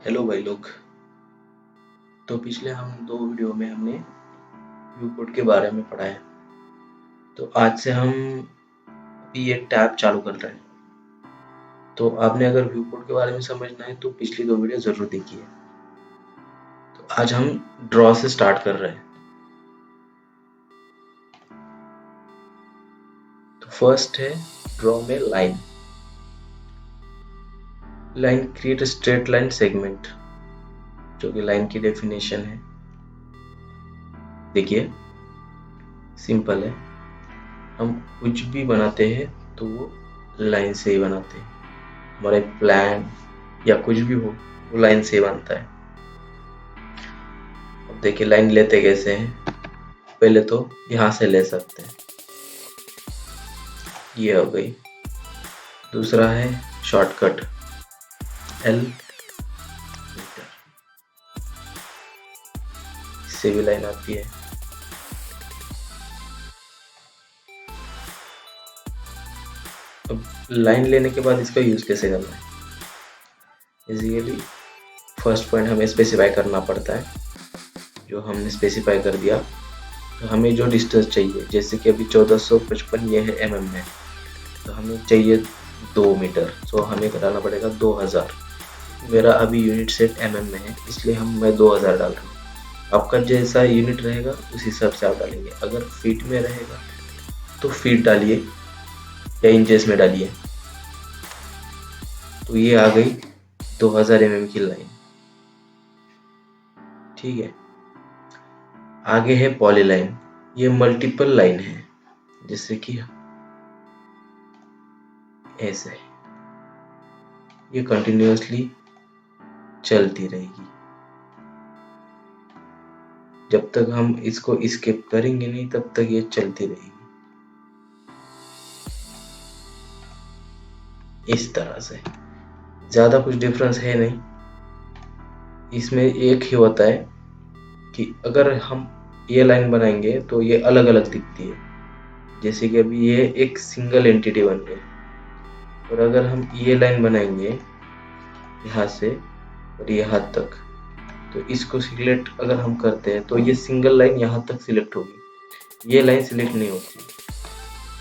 Hello भाई लोग। तो पिछले हम दो वीडियो में हमने व्यू कोड के बारे में पढ़ा है। तो आज से हम अभी एक टैब चालू कर रहे हैं। तो आपने अगर व्यू कोड के बारे में समझना है तो पिछली दो वीडियो जरूर देखिए। तो आज हम ड्रॉ से स्टार्ट कर रहे हैं। तो फर्स्ट है ड्रॉ में line create straight line segment, जो कि लाइन की डेफिनेशन है। देखिए सिंपल है, हम कुछ भी बनाते हैं तो वो लाइन से ही बनाते हैं। हमारे प्लान या कुछ भी हो वो लाइन से बनता है। अब देखिए लाइन लेते कैसे हैं। पहले तो यहाँ से ले सकते हैं, ये हो गई। दूसरा है शॉर्टकट एल मीटर, इससे भी लाइन आती है। अब लाइन लेने के बाद इसका यूज कैसे करना है। बेसिकली फर्स्ट पॉइंट हमें स्पेसिफाई करना पड़ता है। जो हमने स्पेसिफाई कर दिया तो हमें जो डिस्टेंस चाहिए, जैसे कि अभी 1455 ये है mm में, तो हमें चाहिए 2 मीटर। तो हमें कराना पड़ेगा 2000। मेरा अभी यूनिट सेट mm में है, इसलिए मैं 2000 डाल रहा हूँ। आपका जैसा यूनिट रहेगा उस हिसाब से आप डालेंगे। अगर फीट में रहेगा तो फीट डालिए या इंचेस में डालिए। तो ये आ गई 2000 mm की लाइन। ठीक है, आगे है पॉलीलाइन। ये मल्टीपल लाइन है, जैसे कि ऐसे ये कंटिन्यूअसली चलती रहेगी। जब तक हम इसको स्किप करेंगे नहीं तब तक ये चलती रहेगी। इस तरह से ज्यादा कुछ डिफरेंस है नहीं। इसमें एक ही होता है कि अगर हम ये लाइन बनाएंगे तो ये अलग अलग दिखती है। जैसे कि अभी ये एक सिंगल एंटिटी बन गई, और अगर हम ये लाइन बनाएंगे यहाँ से और यहाँ तक, तो इसको सिलेक्ट अगर हम करते हैं तो ये सिंगल लाइन यहाँ तक सिलेक्ट होगी, ये लाइन सिलेक्ट नहीं होती।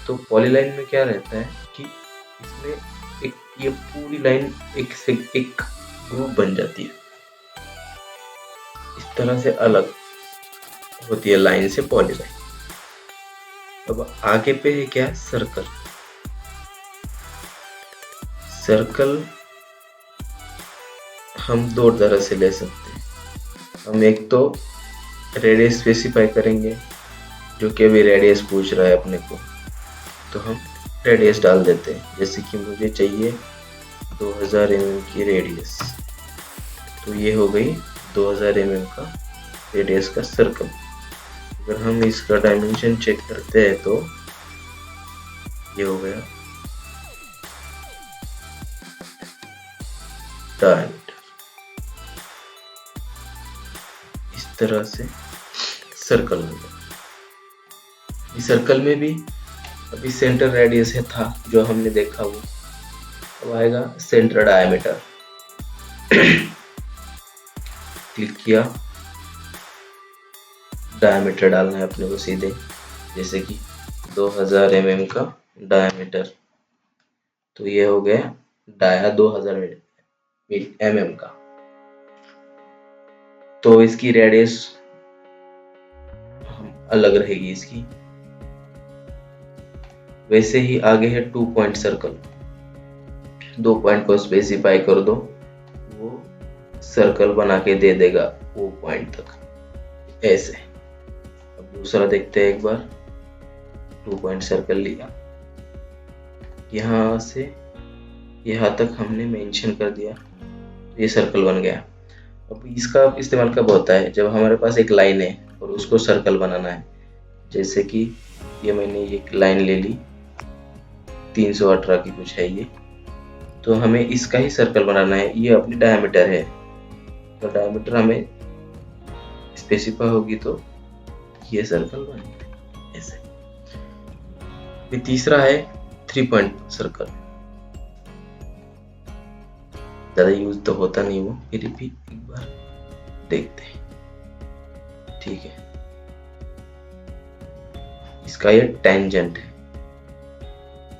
तो पॉलीलाइन में क्या रहता है कि इसमें एक ये पूरी लाइन एक से एक ग्रुप बन जाती है। इस तरह से अलग होती है लाइन से पॉलीलाइन। अब आगे पे है क्या, सर्कल। सर्कल हम दो तरह से ले सकते हैं। हम एक तो रेडियस स्पेसिफाई करेंगे, जो कि अभी रेडियस पूछ रहा है अपने को, तो हम रेडियस डाल देते हैं। जैसे कि मुझे चाहिए 2000 mm की रेडियस, तो ये हो गई 2000 mm का रेडियस का सर्कल। अगर हम इसका डायमेंशन चेक करते हैं तो ये हो गया डायमीटर। इस तरह से सर्कल हो गया। इस सर्कल में भी अभी सेंटर रेडियस है था जो हमने देखा, वो अब आएगा सेंटर डायमीटर। क्लिक किया, डायमीटर डालना है अपने को सीधे, जैसे कि 2000 mm का डायमीटर। तो ये हो गया डाया 2000 mm का। तो इसकी रेडियस अलग रहेगी इसकी। वैसे ही आगे है 2 पॉइंट सर्कल। 2 पॉइंट को स्पेसिफाई कर दो, वो सर्कल बना के दे देगा वो पॉइंट तक, ऐसे। अब दूसरा देखते हैं एक बार। 2 पॉइंट सर्कल लिया, यहाँ से यहाँ तक हमने मेंशन कर दिया, ये सर्कल बन गया। अब इसका इस्तेमाल कब होता है, जब हमारे पास एक लाइन है और उसको सर्कल बनाना है। जैसे कि ये मैंने एक लाइन ले ली, 318 की कुछ है ये, तो हमें इसका ही सर्कल बनाना है। ये अपनी डायमीटर है, तो डायमीटर हमें स्पेसिफाई होगी तो ये सर्कल बनेगा ऐसे। फिर तीसरा है 3 पॉइंट सर्कल। ज़्यादा यूज तो होता नहीं वो, फिर भी एक बार देखते हैं। ठीक है, इसका ये टेंजेंट है,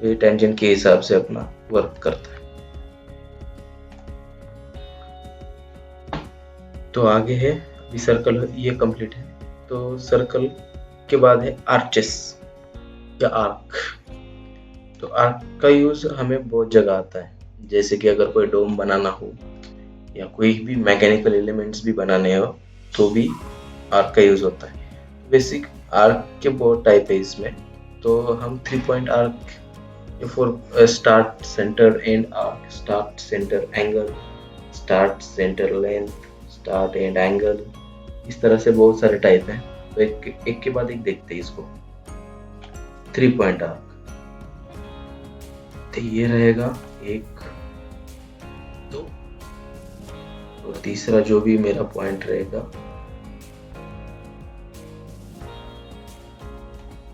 ये टेंजेंट के हिसाब से अपना वर्क करता है। तो आगे है, अभी सर्कल ये कंप्लीट है, तो सर्कल के बाद है आर्चेस या आर्क। तो आर्क का यूज हमें बहुत जगह आता है, जैसे कि अगर कोई डोम बनाना हो या कोई भी मैकेनिकल एलिमेंट्स भी बनाने हो तो भी आर्क का यूज होता है। बेसिक आर्क के बहुत टाइप है इसमें, तो हम 3 point arc for start centre and arc, start centre angle, start centre length, start and angle, इस तरह से बहुत सारे टाइप हैं। तो एक के बाद एक देखते हैं इसको। 3 पॉइंट आर्क, तो ये रहेगा 1 2, और तीसरा जो भी मेरा पॉइंट रहेगा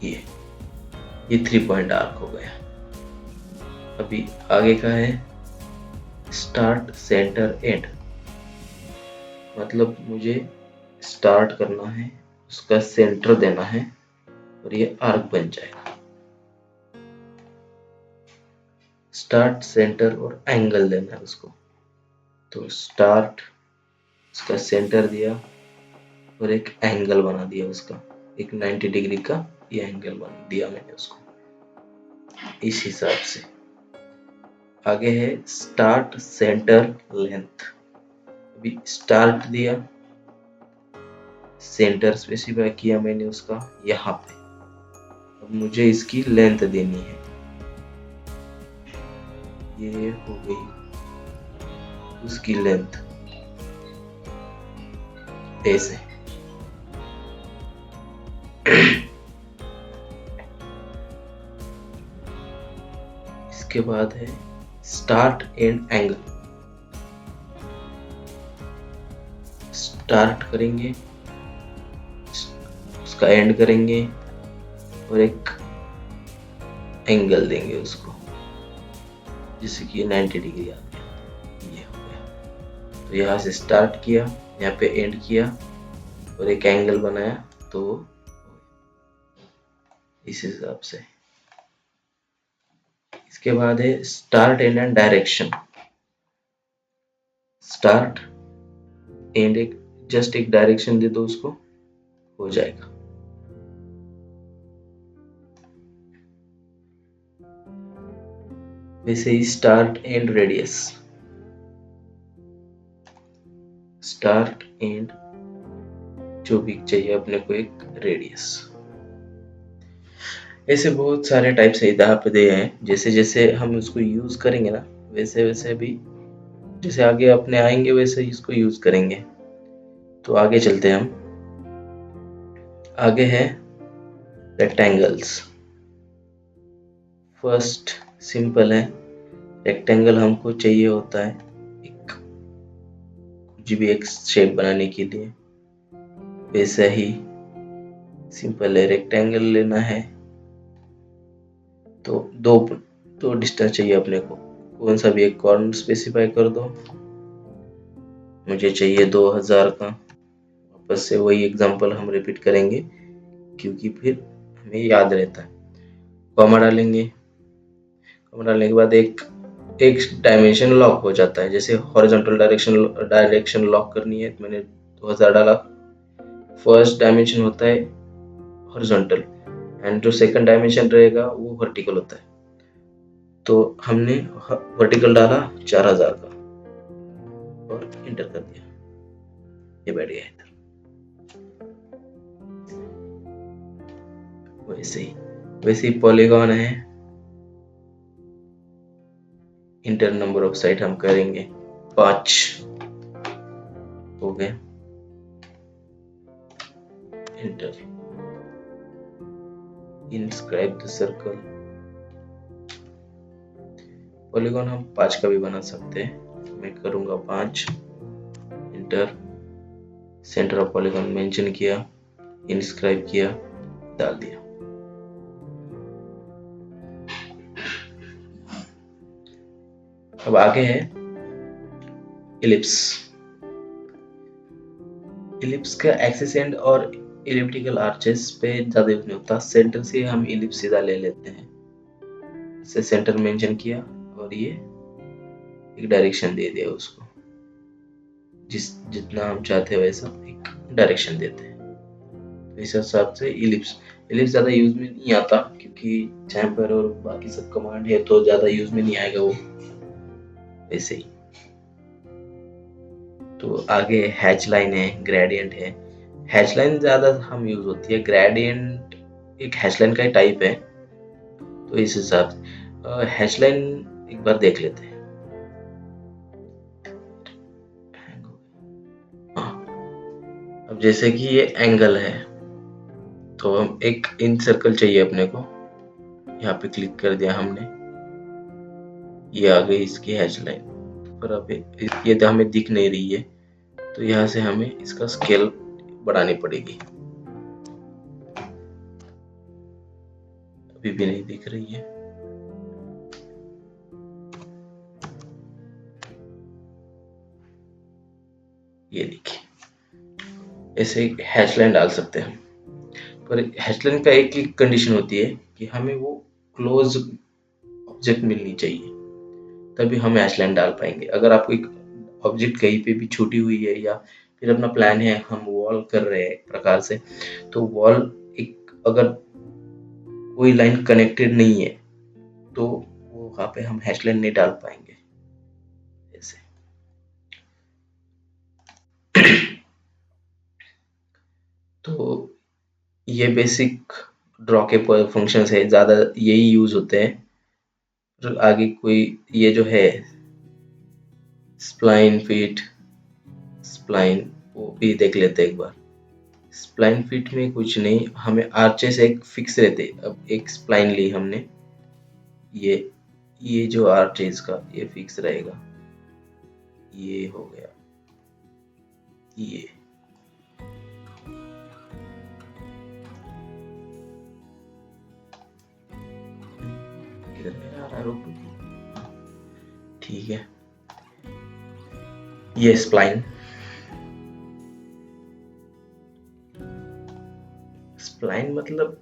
ये 3 पॉइंट आर्क हो गया। अभी आगे का है स्टार्ट सेंटर एंड, मतलब मुझे स्टार्ट करना है, उसका सेंटर देना है और ये आर्क बन जाएगा। स्टार्ट सेंटर और एंगल देना है उसको, तो स्टार्ट, उसका सेंटर दिया और एक एंगल बना दिया उसका, एक 90 डिग्री का ये एंगल बना दिया मैंने उसको इस हिसाब से। आगे है स्टार्ट सेंटर लेंथ, अभी स्टार्ट दिया, सेंटर स्पेसिफाई किया मैंने उसका यहाँ पे, अब मुझे इसकी लेंथ देनी है, ये हो गई उसकी लेंथ ऐसे। इसके बाद है स्टार्ट एंड एंगल, स्टार्ट करेंगे, उसका एंड करेंगे और एक एंगल देंगे उसको, जैसे कि 90 डिग्री आ गया, ये हो गया। तो यहाँ से स्टार्ट किया, यहाँ पे एंड किया और एक एंगल बनाया, तो इस हिसाब से। इसके बाद है start and direction, start and एक जस्ट एक डायरेक्शन दे दो उसको, हो जाएगा। वैसे ही start and radius, start and जो भी चाहिए अपने को एक रेडियस, ऐसे बहुत सारे टाइप से यहाँ पे दिए हैं। जैसे जैसे हम उसको यूज करेंगे ना, वैसे वैसे भी जैसे आगे अपने आएंगे वैसे इसको यूज करेंगे। तो आगे चलते हैं हम, आगे है रेक्टेंगल्स। फर्स्ट सिंपल है, रेक्टेंगल हमको चाहिए होता है एक कुछ भी एक शेप बनाने के लिए, वैसा ही सिंपल है, रेक्टेंगल लेना है तो दो डिस्टेंस चाहिए अपने को, कौन सा भी एक कॉर्नर स्पेसिफाई कर दो। मुझे चाहिए 2000 का, वापस से वही एग्जांपल हम रिपीट करेंगे क्योंकि फिर हमें याद रहता है। कॉमा डालेंगे, कॉमा डालने के बाद एक डायमेंशन लॉक हो जाता है, जैसे हॉरिजॉन्टल डायरेक्शन लॉक करनी है तो मैंने 2000 डाला। फर्स्ट डायमेंशन होता है हॉरिजॉन्टल एंड जो सेकंड डायमेंशन रहेगा वो वर्टिकल होता है, तो हमने वर्टिकल डाला 4000 का और इंटर कर दिया, ये बैठ गया इधर। वैसे ही पॉलीगॉन है, इंटर नंबर ऑफ साइड हम करेंगे 5 हो गए, inter, inscribe the circle. Polygon हम 5 का भी बना सकते हैं, मैं करूंगा 5, inter, centre of polygon mention किया, इंस्क्राइब किया, डाल दिया। अब आगे है इलिप्स। इलिप्स का एक्सिस एंड और इलिप्टिकल आर्चेस पे ज्यादा यूज नहीं होता, सेंटर से हम इलिप्स सीधा ले लेते हैं, इसे सेंटर मेंशन किया और ये एक डायरेक्शन दे दिया उसको, जितना हम चाहते हैं वैसा एक डायरेक्शन देते हैं। तो इस हिसाब से इलिप्स इलिप्स ज्यादा यूज में नहीं आता, क्योंकि चैम्फर और बाकी सब कमांड है तो ज्यादा यूज में नहीं आएगा वो, ऐसे ही। तो आगे हैच लाइन है, ग्रेडियंट है। हैच लाइन ज्यादा हम यूज होती है, ग्रेडियंट एक हैच लाइन का ही टाइप है। तो इस हिसाब से हैच लाइन एक बार देख लेते हैं। हाँ, अब जैसे कि ये एंगल है, तो हम एक इन सर्कल चाहिए अपने को, यहाँ पे क्लिक कर दिया हमने, ये आ गई इसकी हैच लाइन। पर अब ये तो हमें दिख नहीं रही है, तो यहाँ से हमें इसका स्केल बढ़ानी पड़ेगी, अभी भी नहीं दिख रही है। ये देखिए, ऐसे हैच लाइन डाल सकते हैं हम, पर हैच लाइन का एक ही कंडीशन होती है कि हमें वो क्लोज ऑब्जेक्ट मिलनी चाहिए, तभी हम हैच लाइन डाल पाएंगे। अगर आपको एक ऑब्जेक्ट कहीं पे भी छूटी हुई है, या फिर अपना प्लान है हम वॉल कर रहे हैं एक प्रकार से, तो वॉल एक अगर कोई लाइन कनेक्टेड नहीं है तो वो वहां पे हम हैश लाइन नहीं डाल पाएंगे ऐसे। तो ये बेसिक ड्रॉ के फंक्शंस है, ज्यादा यही यूज होते हैं। तो आगे कोई ये जो है स्प्लाइन फीट, स्प्लाइन वो भी देख लेते हैं एक बार। स्प्लाइन फीट में कुछ नहीं, हमें आर्चेस एक फिक्स रहते। अब एक स्प्लाइन ली हमने, ये जो आर्चेस का ये फिक्स रहेगा, ये हो गया ये। ठीक है, ये स्प्लाइन। स्प्लाइन मतलब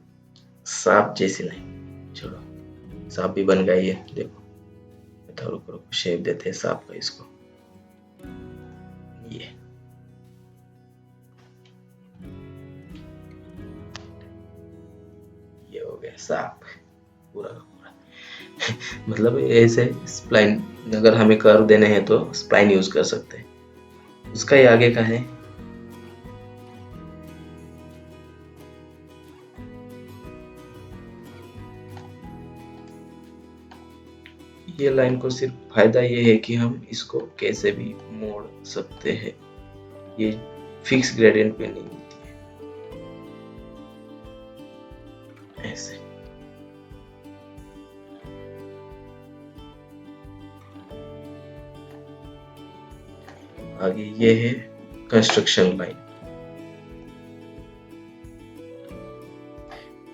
सांप जैसी लाइन। चलो, सांप भी बन गया ये, देखो थोड़ा शेप देते हैं सांप का इसको, ये हो गया सांप पूरा का पूरा। मतलब ऐसे स्प्लाइन अगर हमें कर्व देने हैं तो स्प्लाइन यूज कर सकते हैं। उसका ही आगे का है ये लाइन को सिर्फ फायदा ये है कि हम इसको कैसे भी मोड़ सकते हैं, ये फिक्स ग्रेडियंट पे नहीं होती है ऐसे। आगे ये है कंस्ट्रक्शन लाइन।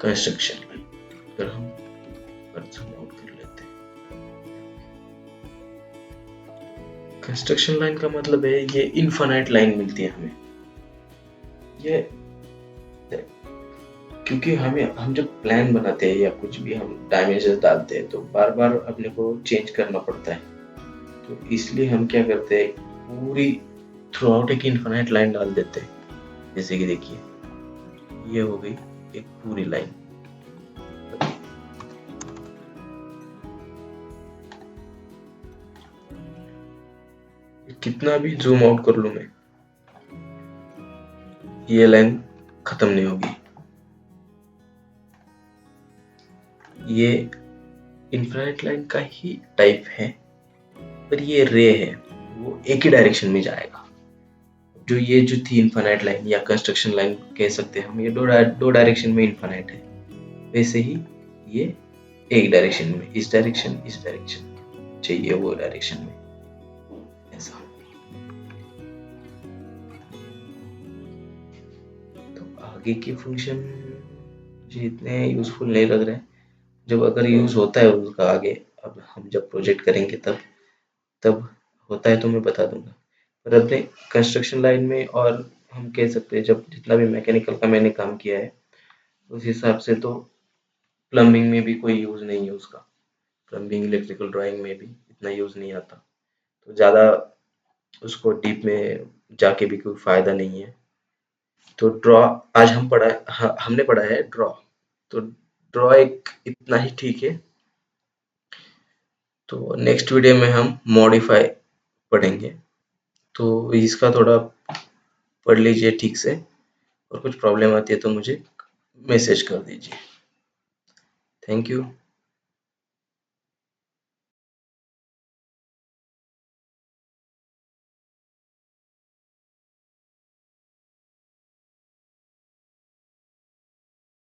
कंस्ट्रक्शन लाइन अगर हम जूम आउट कर लेते हैं, कंस्ट्रक्शन लाइन का मतलब है ये इनफाइनाइट लाइन मिलती है हमें। ये क्योंकि हम जब प्लान बनाते हैं या कुछ भी हम डायमेंशन डालते हैं तो बार बार अपने को चेंज करना पड़ता है, तो इसलिए हम क्या करते हैं पूरी थ्रू आउट एक इनफाइनाइट लाइन डाल देते हैं। जैसे कि देखिए ये हो गई एक पूरी लाइन। कितना भी जूम आउट कर लूं मैं, ये लाइन खत्म नहीं होगी। ये इनफाइनाइट लाइन का ही टाइप है, पर ये रे है वो एक ही डायरेक्शन में जाएगा। जो ये जो थी इनफाइनाइट लाइन या कंस्ट्रक्शन लाइन कह सकते हैं हम, ये दो डायरेक्शन में इनफाइनाइट है, वैसे ही ये एक डायरेक्शन में, इस डायरेक्शन चाहिए वो डायरेक्शन में ऐसा। तो आगे की फंक्शन मुझे इतने यूजफुल नहीं लग रहे हैं, जब अगर यूज होता है उसका आगे, अब हम जब प्रोजेक्ट करेंगे तब होता है तो मैं बता दूंगा। पर अपने कंस्ट्रक्शन लाइन में, और हम कह सकते हैं जब जितना भी मैकेनिकल का मैंने काम किया है उस हिसाब से, तो प्लम्बिंग में भी कोई यूज़ नहीं है उसका। प्लम्बिंग इलेक्ट्रिकल ड्राइंग में भी इतना यूज़ नहीं आता, तो ज़्यादा उसको डीप में जाके भी कोई फ़ायदा नहीं है। तो ड्रॉ आज हमने पढ़ा है ड्रॉ। तो ड्रॉ एक इतना ही ठीक है। तो नेक्स्ट वीडियो में हम मॉडिफाई पढ़ेंगे, तो इसका थोड़ा पढ़ लीजिए ठीक से, और कुछ प्रॉब्लम आती है तो मुझे मैसेज कर दीजिए। Thank you.